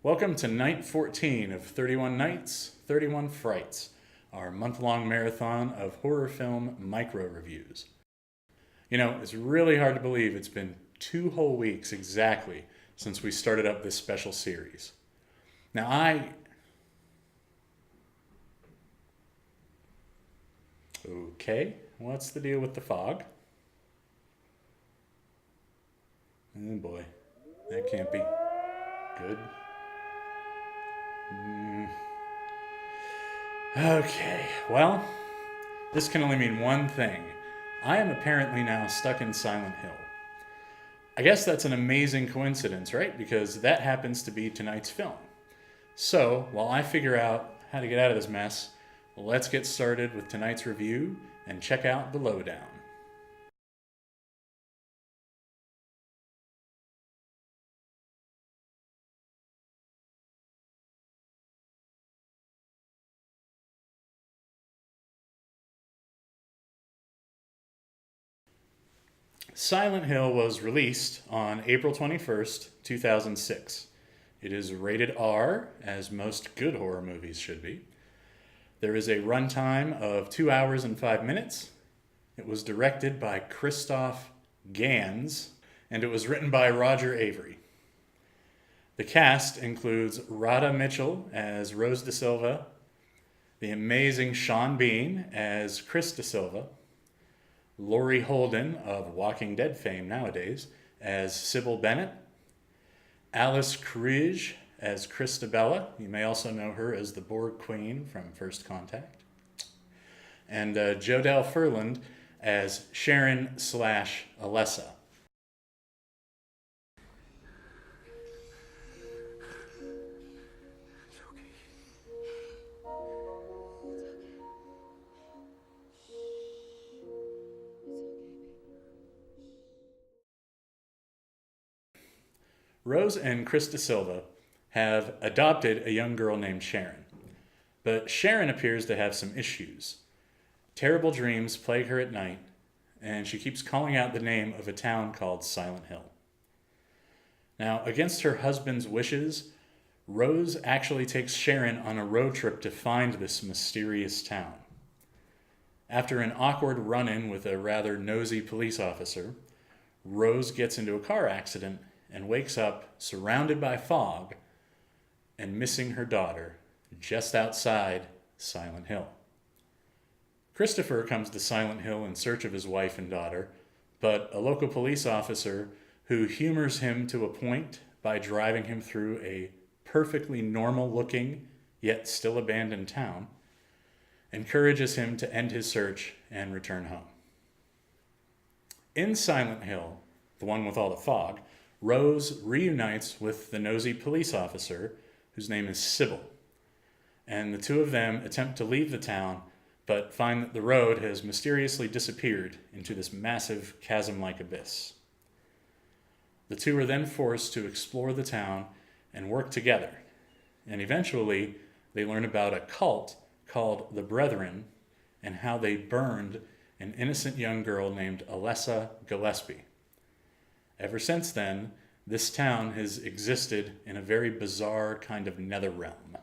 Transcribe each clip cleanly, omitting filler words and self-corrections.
Welcome to night 14 of 31 Nights, 31 Frights, our month-long marathon of horror film micro-reviews. You know, it's really hard to believe it's been 2 whole weeks exactly since we started up this special series. Now Okay, what's the deal with the fog? Oh boy, that can't be good. Okay, well, this can only mean one thing. I am apparently now stuck in Silent Hill. I guess that's an amazing coincidence, right? Because that happens to be tonight's film. So, while I figure out how to get out of this mess, let's get started with tonight's review and check out the lowdown. Silent Hill was released on April 21st, 2006. It is rated R, as most good horror movies should be. There is a runtime of 2 hours and 5 minutes. It was directed by Christoph Gans, and it was written by Roger Avery. The cast includes Radha Mitchell as Rose Da Silva, the amazing Sean Bean as Chris Da Silva, Laurie Holden of Walking Dead fame nowadays as Sybil Bennett, Alice Krige as Christabella, you may also know her as the Borg Queen from First Contact, and Jodelle Ferland as Sharon/Alessa. Rose and Chris Da Silva have adopted a young girl named Sharon. But Sharon appears to have some issues. Terrible dreams plague her at night, and she keeps calling out the name of a town called Silent Hill. Now, against her husband's wishes, Rose actually takes Sharon on a road trip to find this mysterious town. After an awkward run-in with a rather nosy police officer, Rose gets into a car accident and wakes up surrounded by fog and missing her daughter just outside Silent Hill. Christopher comes to Silent Hill in search of his wife and daughter, but a local police officer who humors him to a point by driving him through a perfectly normal-looking, yet still abandoned town, encourages him to end his search and return home. In Silent Hill, the one with all the fog, Rose reunites with the nosy police officer, whose name is Sybil, and the two of them attempt to leave the town, but find that the road has mysteriously disappeared into this massive chasm-like abyss. The two are then forced to explore the town and work together, and eventually they learn about a cult called the Brethren and how they burned an innocent young girl named Alessa Gillespie. Ever since then, this town has existed in a very bizarre kind of nether realm.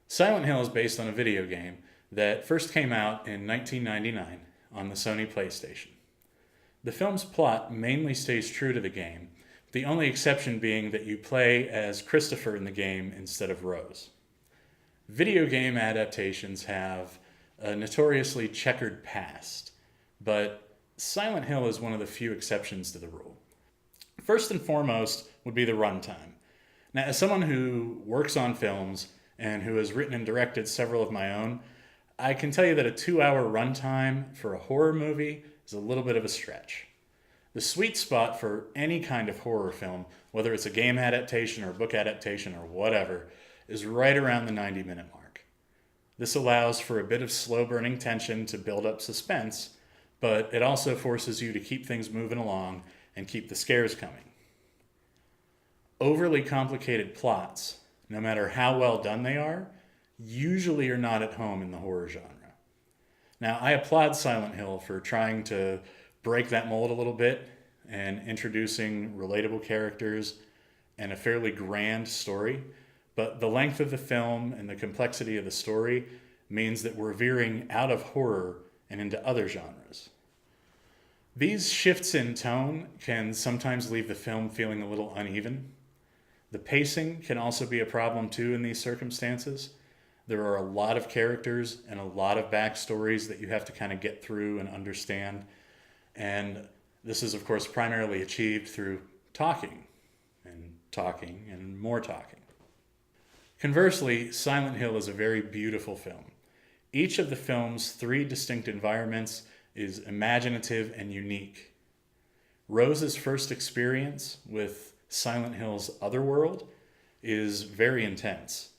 Silent Hill is based on a video game that first came out in 1999 on the Sony PlayStation. The film's plot mainly stays true to the game, the only exception being that you play as Christopher in the game instead of Rose. Video game adaptations have a notoriously checkered past, but Silent Hill is one of the few exceptions to the rule. First and foremost would be the runtime. Now, as someone who works on films and who has written and directed several of my own, I can tell you that a 2-hour runtime for a horror movie is a little bit of a stretch. The sweet spot for any kind of horror film, whether it's a game adaptation or a book adaptation or whatever, is right around the 90-minute mark. This allows for a bit of slow-burning tension to build up suspense, but it also forces you to keep things moving along and keep the scares coming. Overly complicated plots, no matter how well done they are, usually are not at home in the horror genre. Now, I applaud Silent Hill for trying to break that mold a little bit and introducing relatable characters and a fairly grand story, but the length of the film and the complexity of the story means that we're veering out of horror and into other genres. These shifts in tone can sometimes leave the film feeling a little uneven. The pacing can also be a problem too in these circumstances. There are a lot of characters and a lot of backstories that you have to kind of get through and understand. And this is, of course, primarily achieved through talking and more talking. Conversely, Silent Hill is a very beautiful film. Each of the film's 3 distinct environments is imaginative and unique. Rose's first experience with Silent Hill's otherworld is very intense.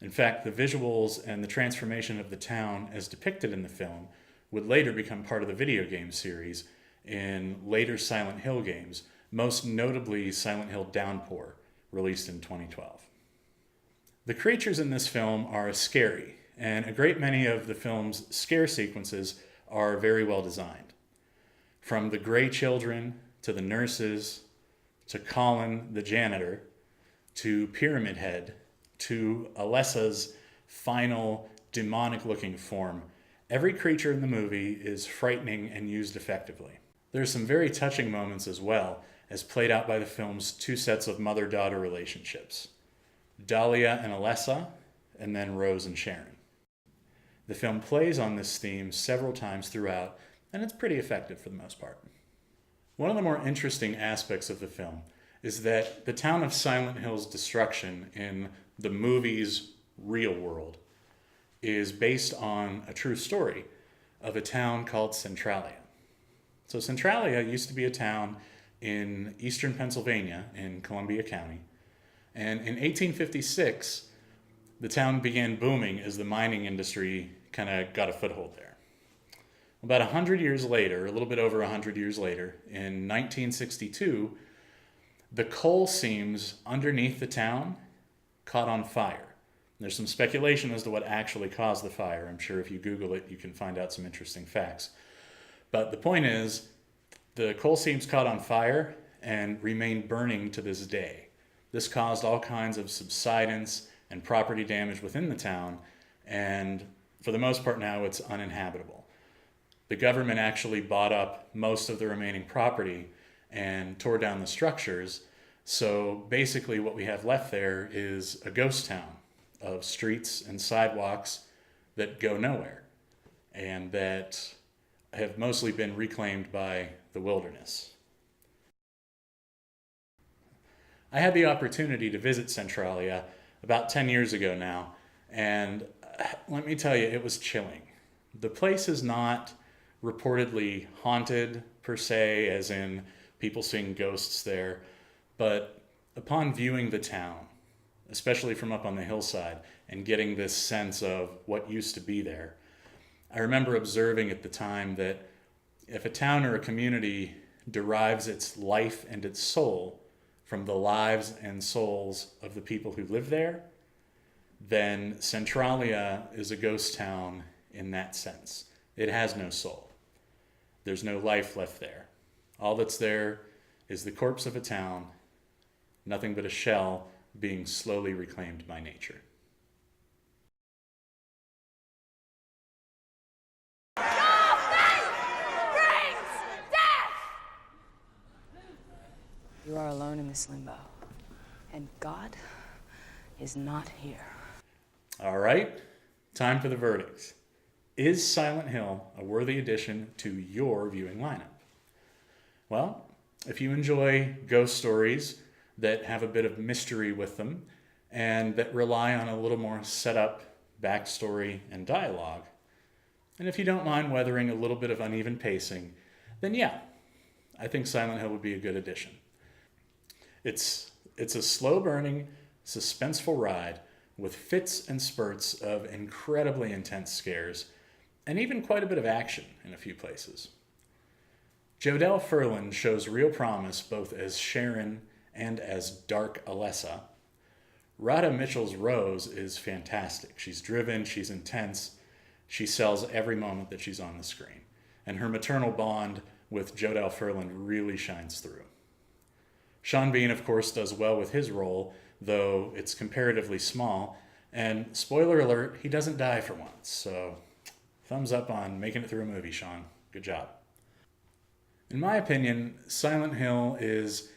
In fact, the visuals and the transformation of the town as depicted in the film would later become part of the video game series in later Silent Hill games, most notably Silent Hill Downpour, released in 2012. The creatures in this film are scary, and a great many of the film's scare sequences are very well designed. From the gray children, to the nurses, to Colin, the janitor, to Pyramid Head, to Alessa's final demonic-looking form, every creature in the movie is frightening and used effectively. There are some very touching moments as well, as played out by the film's 2 sets of mother-daughter relationships, Dahlia and Alessa, and then Rose and Sharon. The film plays on this theme several times throughout, and it's pretty effective for the most part. One of the more interesting aspects of the film is that the town of Silent Hill's destruction in the movie's real world is based on a true story of a town called Centralia. So Centralia used to be a town in eastern Pennsylvania in Columbia County. And in 1856, the town began booming as the mining industry kind of got a foothold there. About 100 years later, a little bit over 100 years later, in 1962, the coal seams underneath the town caught on fire. There's some speculation as to what actually caused the fire. I'm sure if you Google it, you can find out some interesting facts. But the point is, the coal seams caught on fire and remain burning to this day. This caused all kinds of subsidence and property damage within the town, and for the most part now it's uninhabitable. The government actually bought up most of the remaining property and tore down the structures, so basically what we have left there is a ghost town of streets and sidewalks that go nowhere and that have mostly been reclaimed by the wilderness. I had the opportunity to visit Centralia about 10 years ago now, and let me tell you, it was chilling. The place is not reportedly haunted per se, as in people seeing ghosts there, but upon viewing the town, especially from up on the hillside, and getting this sense of what used to be there, I remember observing at the time that if a town or a community derives its life and its soul from the lives and souls of the people who live there, then Centralia is a ghost town in that sense. It has no soul. There's no life left there. All that's there is the corpse of a town, nothing but a shell being slowly reclaimed by nature. You are alone in this limbo, and God is not here. All right, time for the verdict. Is Silent Hill a worthy addition to your viewing lineup? Well, if you enjoy ghost stories that have a bit of mystery with them and that rely on a little more setup, backstory, and dialogue, and if you don't mind weathering a little bit of uneven pacing, then yeah, I think Silent Hill would be a good addition. It's a slow-burning, suspenseful ride with fits and spurts of incredibly intense scares and even quite a bit of action in a few places. Jodelle Ferland shows real promise both as Sharon and as Dark Alessa. Radha Mitchell's Rose is fantastic. She's driven, she's intense, she sells every moment that she's on the screen. And her maternal bond with Jodelle Ferland really shines through. Sean Bean, of course, does well with his role, though it's comparatively small. And spoiler alert, he doesn't die for once. So thumbs up on making it through a movie, Sean. Good job. In my opinion, Silent Hill is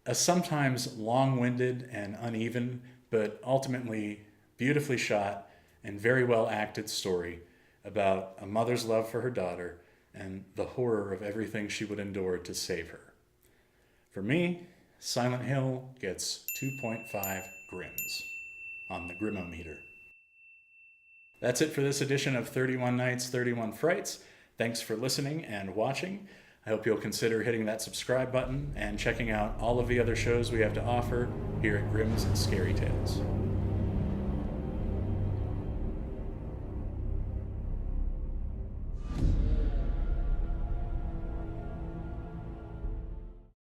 a sometimes long-winded and uneven, but ultimately beautifully shot and very well acted story about a mother's love for her daughter and the horror of everything she would endure to save her. For me, Silent Hill gets 2.5 Grimms on the Grimmometer. That's it for this edition of 31 Nights, 31 Frights. Thanks for listening and watching. I hope you'll consider hitting that subscribe button and checking out all of the other shows we have to offer here at Grimm's Scary Tales.